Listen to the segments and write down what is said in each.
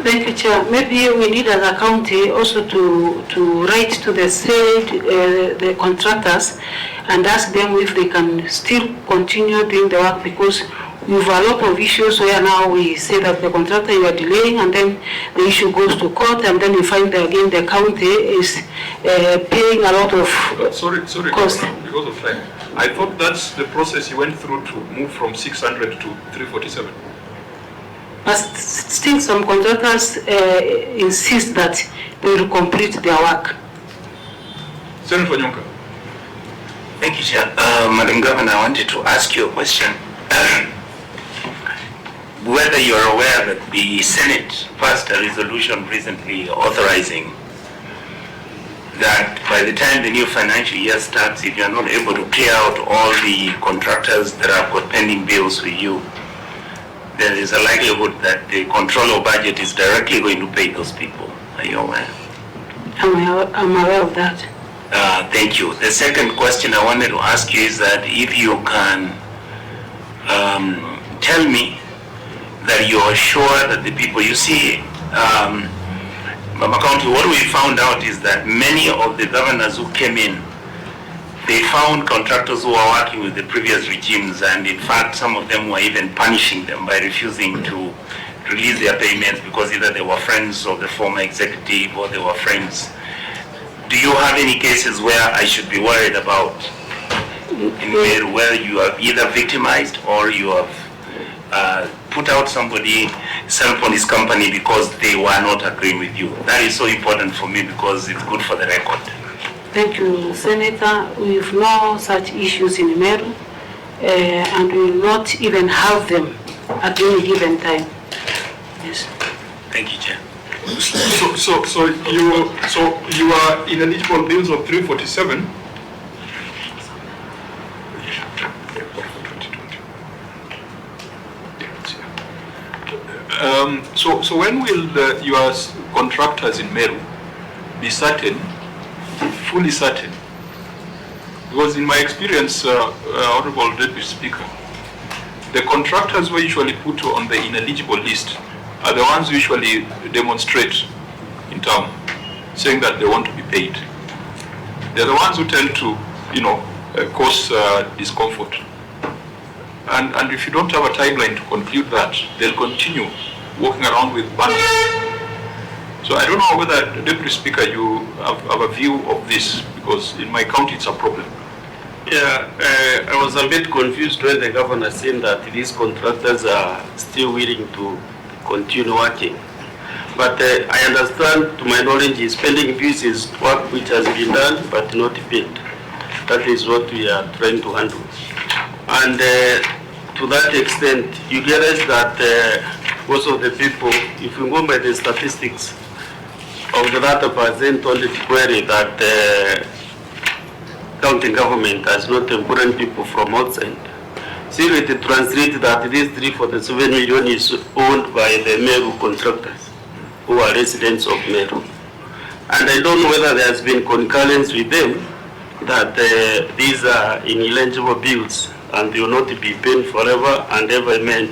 Thank you, Chair. Maybe we need as a county also to write to the state, the contractors, and ask them if they can still continue doing the work, because we have a lot of issues where now we say that the contractor you are delaying, and then the issue goes to court, and then you find that again the county is paying a lot of sorry, cost. Because of time. I thought that's the process you went through to move from 600 to 347. But still some contractors insist that they will complete their work. Senator Nyonka. Thank you, Chair. Madam Governor, I wanted to ask you a question. Whether you are aware that the Senate passed a resolution recently authorizing that by the time the new financial year starts, if you are not able to clear out all the contractors that have got pending bills with you, there is a likelihood that the controller budget is directly going to pay those people. Are you aware? I'm aware of that. Thank you. The second question I wanted to ask you is that if you can tell me that you are sure that the people, you see, Mama County, what we found out is that many of the governors who came in, they found contractors who were working with the previous regimes, and in fact some of them were even punishing them by refusing to release their payments because either they were friends of the former executive or they were friends. Do you have any cases where I should be worried about in Meru, where you have either victimized or you have put out somebody, cell phone his company because they were not agreeing with you? That is so important for me because it's good for the record. Thank you, Senator. We have no such issues in Meru, and we will not even have them at any given time. Yes. Thank you, Chair. So you are ineligible bills of 347. So when will your contractors in Meru be certain, fully certain? Because in my experience, Honorable Deputy Speaker, the contractors were usually put on the ineligible list are the ones who usually demonstrate in town, saying that they want to be paid. They're the ones who tend to, cause discomfort. And if you don't have a timeline to conclude that, they'll continue walking around with banners. So I don't know whether, Deputy Speaker, you have a view of this, because in my county it's a problem. Yeah, I was a bit confused when the governor said that these contractors are still willing to continue working. But I understand, to my knowledge, is pending bills is work which has been done but not paid. That is what we are trying to handle. And to that extent, you realize that most of the people, if you go by the statistics of the latter percent on the query that county government has not employed people from outside, still it translates that this 347 million is owned by the Meru contractors who are residents of Meru. And I don't know whether there has been concurrence with them that these are ineligible bills and they will not be paid forever and ever, amen.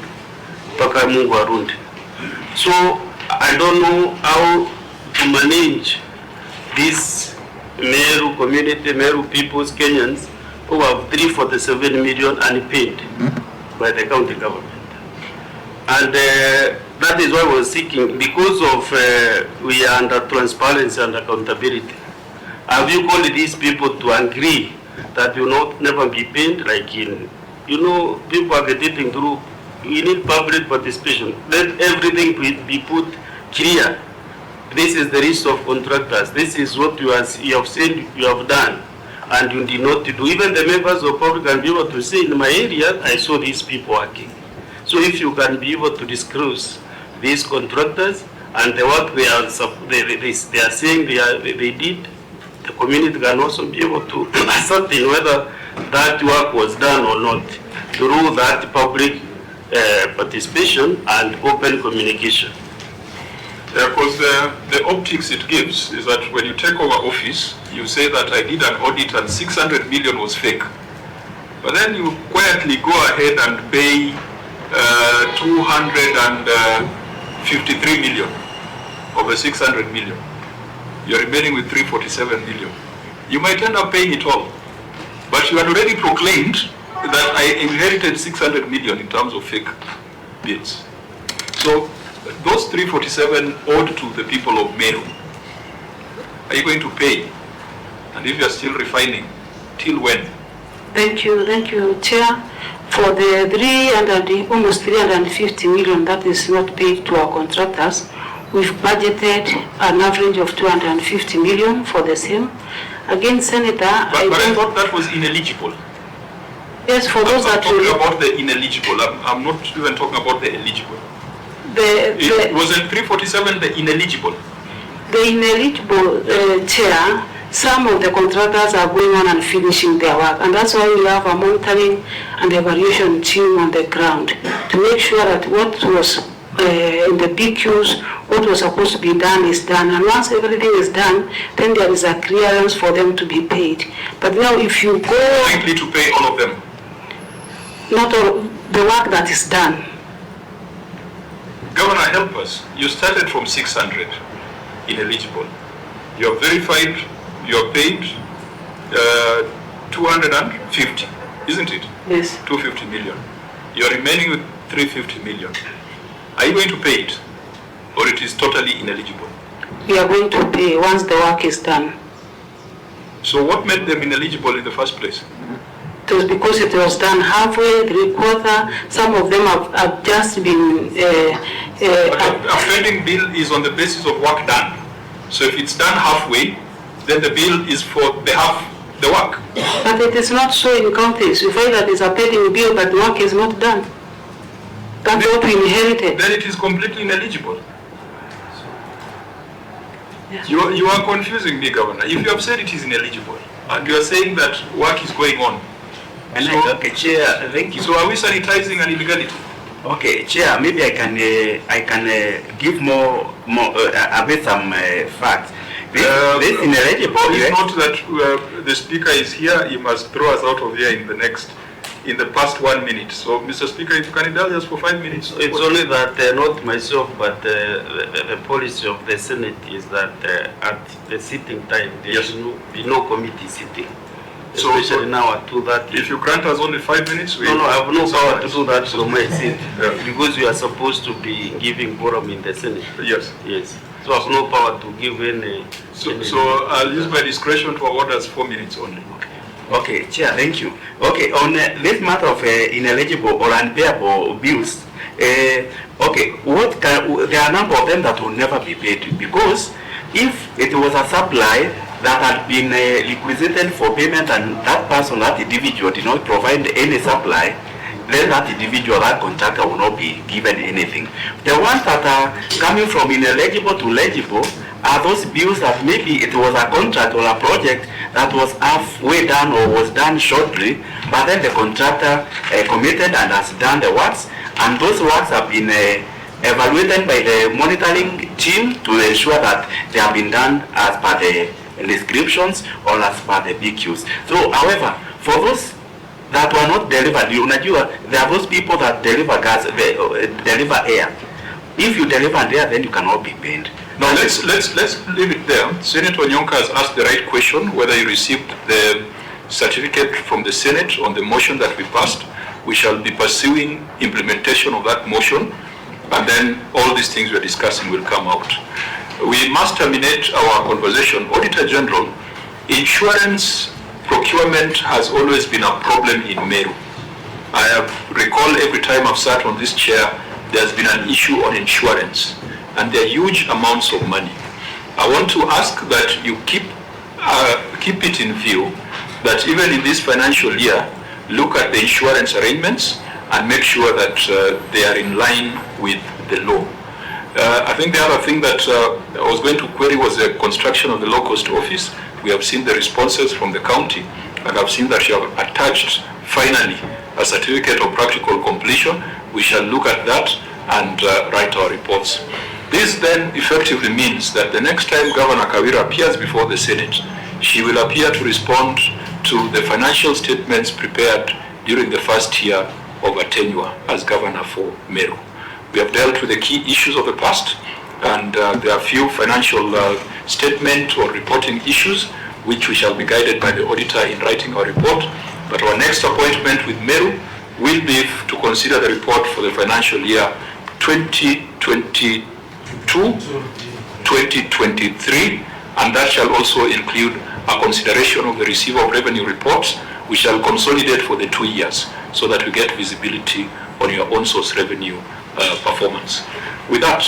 So I don't know how to manage this Meru community, Meru peoples, Kenyans, who have 347 million unpaid by the county government. And that is why I was seeking, because of we are under transparency and accountability. Have you called these people to agree that you will never be paid, like in, people are getting through. We need public participation. Let everything be put clear. This is the list of contractors. This is what you have said you have done, and you did not do. Even the members of public can be able to say, in my area, I saw these people working. So if you can be able to disclose these contractors and the work they are saying they did, the community can also be able to ascertain whether that work was done or not through that public participation and open communication. Because the optics it gives is that when you take over office, you say that I did an audit and 600 million was fake. But then you quietly go ahead and pay 253 million. of the 600 million. You're remaining with 347 million. You might end up paying it all. But you had already proclaimed that I inherited 600 million in terms of fake bills. So those 347 owed to the people of Meru, are you going to pay? And if you're still refining, till when? Thank you, Chair. For the almost 350 million that is not paid to our contractors, we've budgeted an average of 250 million for the same. Again, Senator, but I thought that was ineligible. Yes, for those I'm that talking about the ineligible. I'm not even talking about the eligible. Wasn't 347 the ineligible? The ineligible, Chair, some of the contractors are going on and finishing their work, and that's why we have a monitoring and evaluation team on the ground to make sure that what was in the PQs, what was supposed to be done is done, and once everything is done, then there is a clearance for them to be paid. But now if you go... Likely to pay all of them? Not all, the work that is done. Governor, help us. You started from 600 ineligible. You have verified, you have paid 250, isn't it? Yes. 250 million. You are remaining with 350 million. Are you going to pay it, or it is totally ineligible? We are going to pay once the work is done. So what made them ineligible in the first place? It was because it was done halfway, three-quarter. Some of them have just been... a pending bill is on the basis of work done. So if it's done halfway, then the bill is for the half the work. But it is not so in counties. You find that it's a pending bill, but the work is not done. That's what we inherited. Then it is completely ineligible. Yes. You are confusing me, Governor. If you have said it is ineligible, and you are saying that work is going on, And so, okay, Chair, thank you. So are we sanitizing an illegality? Okay, Chair, maybe I can give a bit some facts. This ineligible. It's not that the Speaker is here. He must throw us out of here in the past 1 minute. So, Mr. Speaker, if you can indulge us for 5 minutes. It's only that not myself, but the policy of the Senate is that at the sitting time there should be no committee sitting. Especially now at 2:30. If you grant us only 5 minutes, we... No, I have no power to do that from my seat. Because we are supposed to be giving quorum in the Senate. Yes. Yes. So I have no power to give any... So I'll use my discretion to award us 4 minutes only. Okay, Chair, thank you. Okay, on this matter of ineligible or unpayable bills, okay, there are a number of them that will never be paid, because if it was a supply that had been requisited for payment and that person, that individual, did not provide any supply, then that individual, that contractor, will not be given anything. The ones that are coming from ineligible to legible are those bills that maybe it was a contract or a project that was halfway done or was done shortly, but then the contractor committed and has done the works, and those works have been evaluated by the monitoring team to ensure that they have been done as per the descriptions or as per the PQs. So, however, for those that were not delivered, there are those people that deliver gas, deliver air. If you deliver air, then you cannot be paid. Now let's leave it there. Senator Nyonka has asked the right question, whether you received the certificate from the Senate on the motion that we passed. We shall be pursuing implementation of that motion, and then all these things we're discussing will come out. We must terminate our conversation. Auditor General, insurance procurement has always been a problem in Meru. I recall every time I've sat on this chair, there's been an issue on insurance, and there are huge amounts of money. I want to ask that you keep it in view that even in this financial year, look at the insurance arrangements and make sure that they are in line with the law. I think the other thing that I was going to query was the construction of the low-cost office. We have seen the responses from the county, and I've seen that you have attached, finally, a certificate of practical completion. We shall look at that and write our reports. This then effectively means that the next time Governor Kawira appears before the Senate, she will appear to respond to the financial statements prepared during the first year of her tenure as governor for Meru. We have dealt with the key issues of the past. and there are few financial statement or reporting issues which we shall be guided by the auditor in writing our report. But our next appointment with Meru will be to consider the report for the financial year 2022-2023, and that shall also include a consideration of the receiver of revenue reports. We shall consolidate for the 2 years so that we get visibility on your own source revenue performance. With that,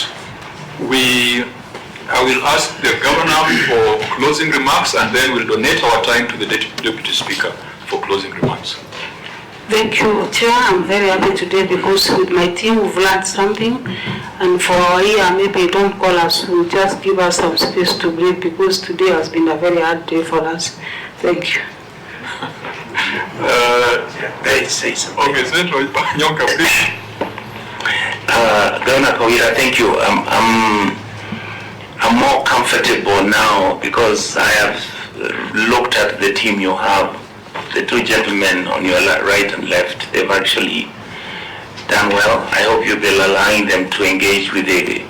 I will ask the governor for closing remarks, and then we'll donate our time to the Deputy Speaker for closing remarks. Thank you, Chair. I'm very happy today because with my team we've learned something, and for our year maybe don't call us, we'll just give us some space to breathe because today has been a very hard day for us. Thank you. Say something. Okay, Senator Nyonka, please. Governor Kawira, thank you. I'm more comfortable now because I have looked at the team you have. The two gentlemen on your right and left, they've actually done well. I hope you will allow them to engage with the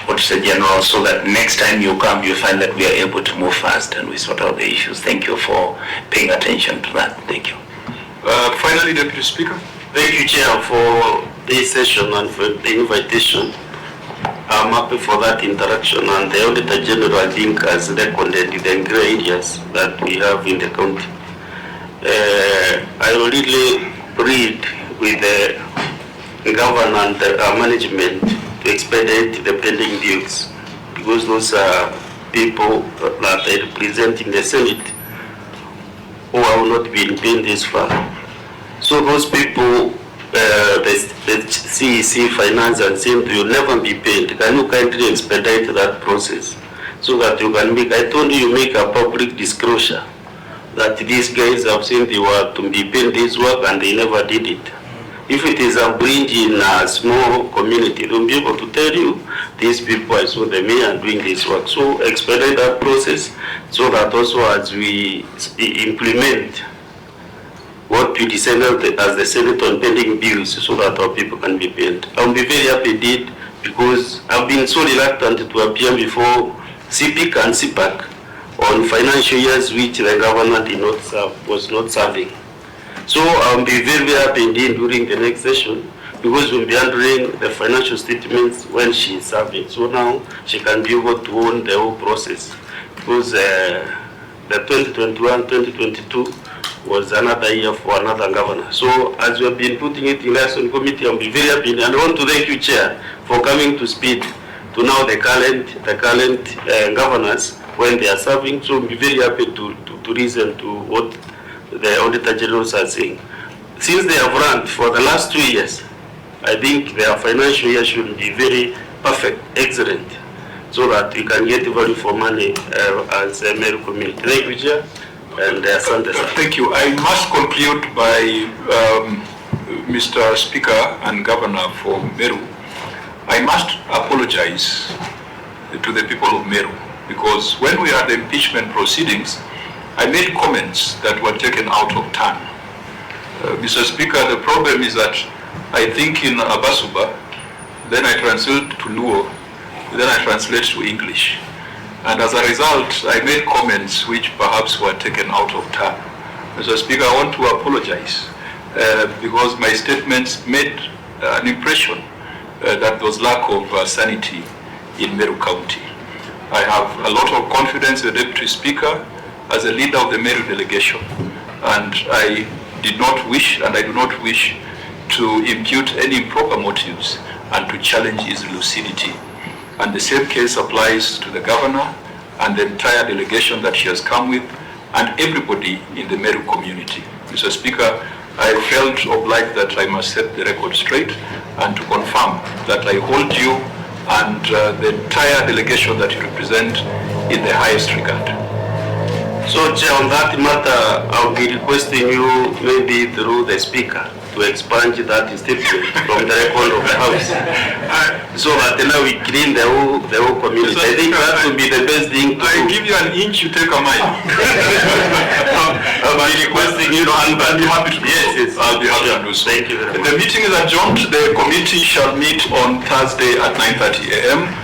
Auditor General so that next time you come, you find that we are able to move fast and we sort out the issues. Thank you for paying attention to that. Thank you. Finally, Deputy Speaker. Thank you, Chair, for this session and for the invitation. I'm happy for that interaction, and the Auditor General, I think, has recorded the grey areas that we have in the county. I really plead with the government and the management to expedite the pending bills, because those are people that are representing the Senate who have not been paid this far. So those people, the CEC, Finance and CMT will never be paid. Can you kindly expedite that process so that you can make, I told you make a public disclosure that these guys have seen they were to be paid this work and they never did it. If it is a bridge in a small community, they'll be able to tell you these people, I saw them here and doing this work. So expedite that process so that also as we implement what we decided as the Senate on pending bills so that our people can be paid. I'll be very happy indeed because I've been so reluctant to appear before CPIC and CPAC on financial years which the government did not serve, was not serving. So I'll be very, very happy indeed during the next session because we'll be handling the financial statements when she is serving. So now she can be able to own the whole process because the 2021-2022 was another year for another governor. So as we have been putting it in liaison committee, I'll be very happy, and I want to thank you, Chair, for coming to speed to now the current governors when they are serving. So I'll be very happy to listen to what the Auditor Generals are saying. Since they have run for the last 2 years, I think their financial year should be very perfect, excellent, so that we can get value for money as a Meru community. Thank you, Chair. And thank you. I must conclude by Mr. Speaker and Governor for Meru. I must apologize to the people of Meru because when we had the impeachment proceedings, I made comments that were taken out of turn. Mr. Speaker, the problem is that I think in Abasuba, then I translate to Luo, then I translate to English. And as a result, I made comments which perhaps were taken out of turn. Mr. Speaker, I want to apologize because my statements made an impression that there was lack of sanity in Meru County. I have a lot of confidence in the Deputy Speaker as a leader of the Meru delegation, and I did not wish and I do not wish to impute any improper motives and to challenge his lucidity. And the same case applies to the governor and the entire delegation that she has come with and everybody in the Meru community. Mr. Speaker, I felt obliged that I must set the record straight and to confirm that I hold you and the entire delegation that you represent in the highest regard. So, Chair, on that matter, I'll be requesting you maybe through the Speaker to expunge that statement from the record of the House, so that now we clean the whole community. I think that would be the best thing to do. I give you an inch, you take a mile. I'll be requesting you, and I'll be happy to do so. Yes. I'll be happy to do so. Thank you very much. The meeting is adjourned. The committee shall meet on Thursday at 9:30 a.m.